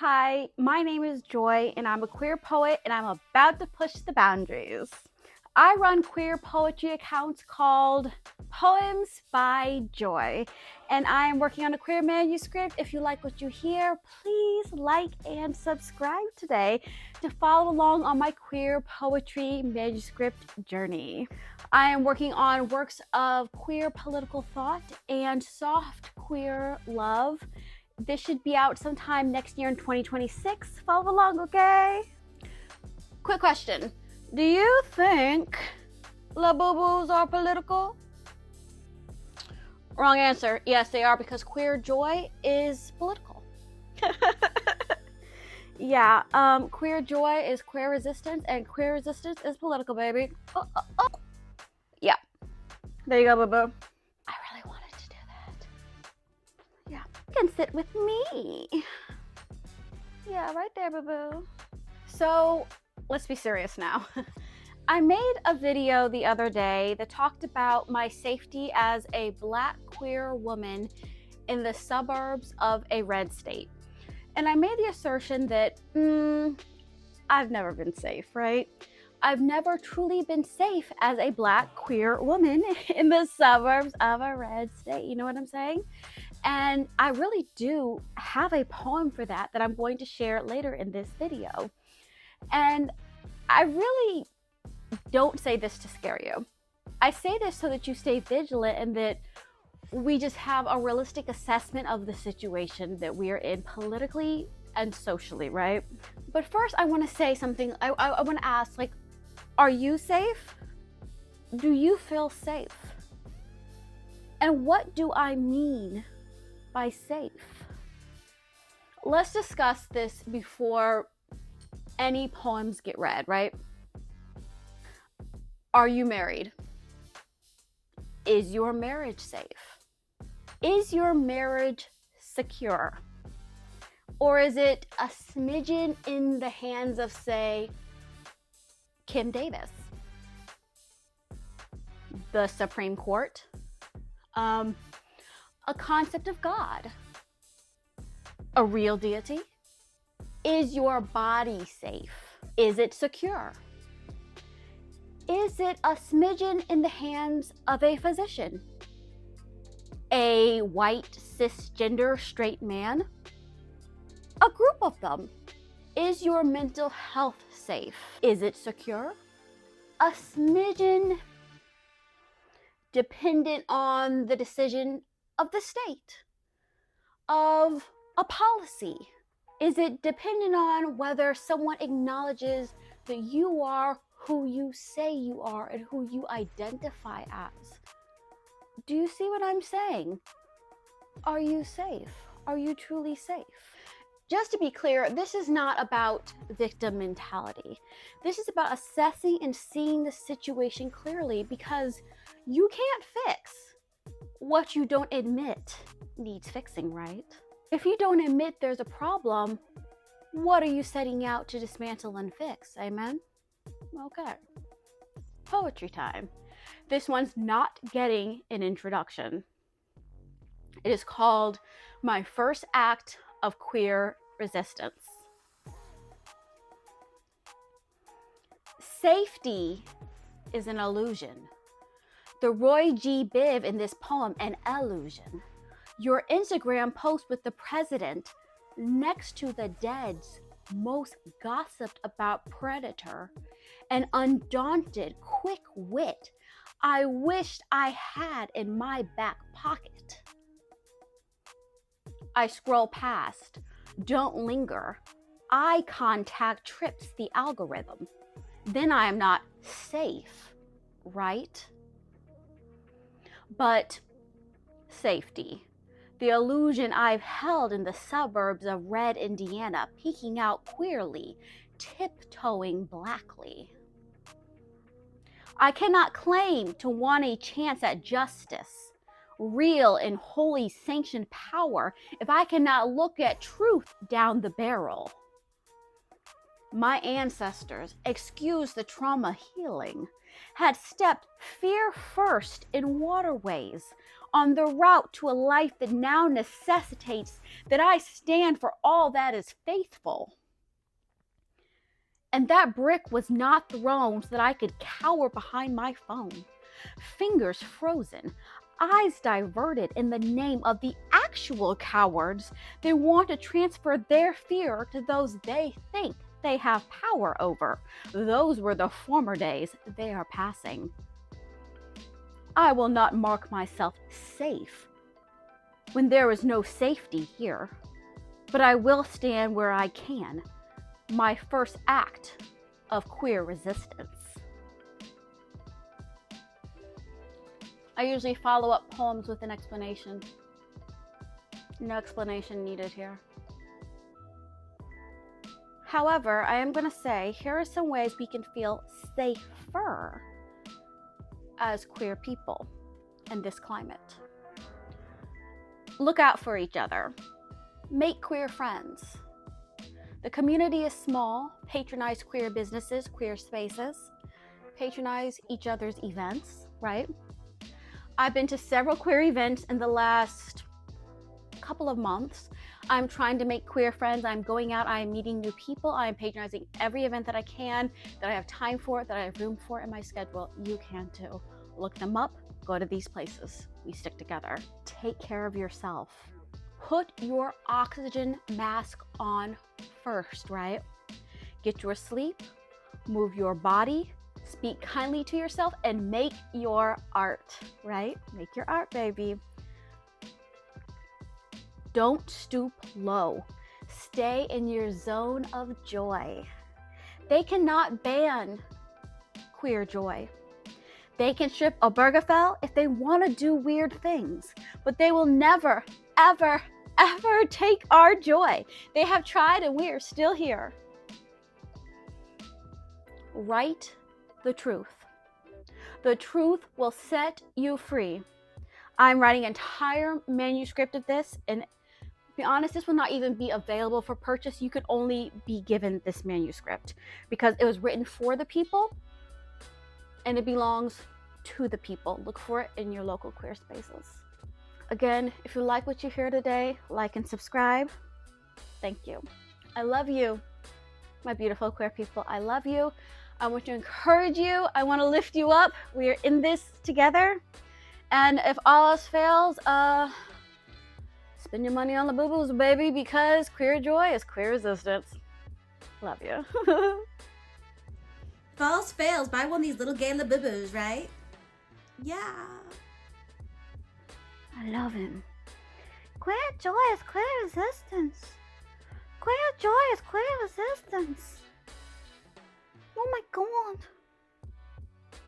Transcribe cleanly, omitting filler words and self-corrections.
Hi, my name is Joy, and I'm a queer poet, and I'm about to push the boundaries. I run queer poetry accounts called Poems by Joy, and I am working on a queer manuscript. If you like what you hear, please like and subscribe today to follow along on my queer poetry manuscript journey. I am working on works of queer political thought and soft queer love. This should be out sometime next year in 2026. Follow along, okay? Quick question. Do you think Labubus are political? Wrong answer. Yes, they are, because queer joy is political. Yeah, queer joy is queer resistance, and queer resistance is political, baby. Oh. Yeah. There you go, boo-boo. I really wanted to do that. Yeah. You can sit with me. Yeah, right there, boo-boo. So, let's be serious now. I made a video the other day that talked about my safety as a Black queer woman in the suburbs of a red state. And I made the assertion that, I've never been safe, right? I've never truly been safe as a Black queer woman in the suburbs of a red state. You know what I'm saying? And I really do have a poem for that I'm going to share later in this video. And I really don't say this to scare you. I say this so that you stay vigilant and that we just have a realistic assessment of the situation that we are in politically and socially, right? But first, I want to say something. I want to ask, like, are you safe? Do you feel safe? And what do I mean by safe? Let's discuss this before any poems get read, right? Are you married? Is your marriage safe? Is your marriage secure? Or is it a smidgen in the hands of, say, Kim Davis, the Supreme Court, a concept of God, a real deity? Is your body safe? Is it secure? Is it a smidgen in the hands of a physician? A white, cisgender, straight man? A group of them? Is your mental health safe? Is it secure? A smidgen dependent on the decision of the state, of a policy? Is it dependent on whether someone acknowledges that you are who you say you are and who you identify as? Do you see what I'm saying? Are you safe? Are you truly safe? Just to be clear, this is not about victim mentality. This is about assessing and seeing the situation clearly, because you can't fix what you don't admit needs fixing, right? If you don't admit there's a problem, what are you setting out to dismantle and fix? Amen? Okay. Poetry time. This one's not getting an introduction. It is called My First Act of Queer Resistance. Safety is an illusion. The Roy G. Biv in this poem, an illusion. Your Instagram post with the president next to the dead's most gossiped about predator, an undaunted, quick wit I wished I had in my back pocket. I scroll past, don't linger. Eye contact trips the algorithm. Then I am not safe, right? But safety, the illusion I've held in the suburbs of red Indiana, peeking out queerly, tiptoeing blackly. I cannot claim to want a chance at justice, real and wholly sanctioned power, if I cannot look at truth down the barrel. My ancestors excuse the trauma healing. had stepped fear first in waterways on the route to a life that now necessitates that I stand for all that is faithful. And that brick was not thrown so that I could cower behind my phone, fingers frozen, eyes diverted in the name of the actual cowards that want to transfer their fear to those they think they have power over. Those were the former days they are passing. I will not mark myself safe when there is no safety here, but I will stand where I can. My first act of queer resistance. I usually follow up poems with an explanation. No explanation needed here. However, I am going to say here are some ways we can feel safer as queer people in this climate. Look out for each other. Make queer friends. The community is small. Patronize queer businesses, queer spaces. Patronize each other's events, right? I've been to several queer events in the last couple of months. I'm trying to make queer friends. I'm going out, I'm meeting new people. I'm patronizing every event that I can, that I have time for, that I have room for in my schedule. You can too. Look them up, go to these places. We stick together. Take care of yourself. Put your oxygen mask on first, right? Get your sleep, move your body, speak kindly to yourself, and make your art, right? Make your art, baby. Don't stoop low. Stay in your zone of joy. They cannot ban queer joy. They can strip a Obergefell if they want to do weird things, but they will never, ever, ever take our joy. They have tried and we are still here. Write the truth. The truth will set you free. I'm writing an entire manuscript of this, and to be honest, this will not even be available for purchase. You could only be given this manuscript because it was written for the people and it belongs to the people. Look for it in your local queer spaces. Again, if you like what you hear today, like and subscribe. Thank you. I love you, my beautiful queer people. I love you. I want to encourage you. I want to lift you up. We are in this together. And if all else fails, spend your money on Labubus, baby, because queer joy is queer resistance. Love you. If all else fails, buy one of these little gay Labubus, right? Yeah. I love him. Queer joy is queer resistance. Queer joy is queer resistance. Oh my God.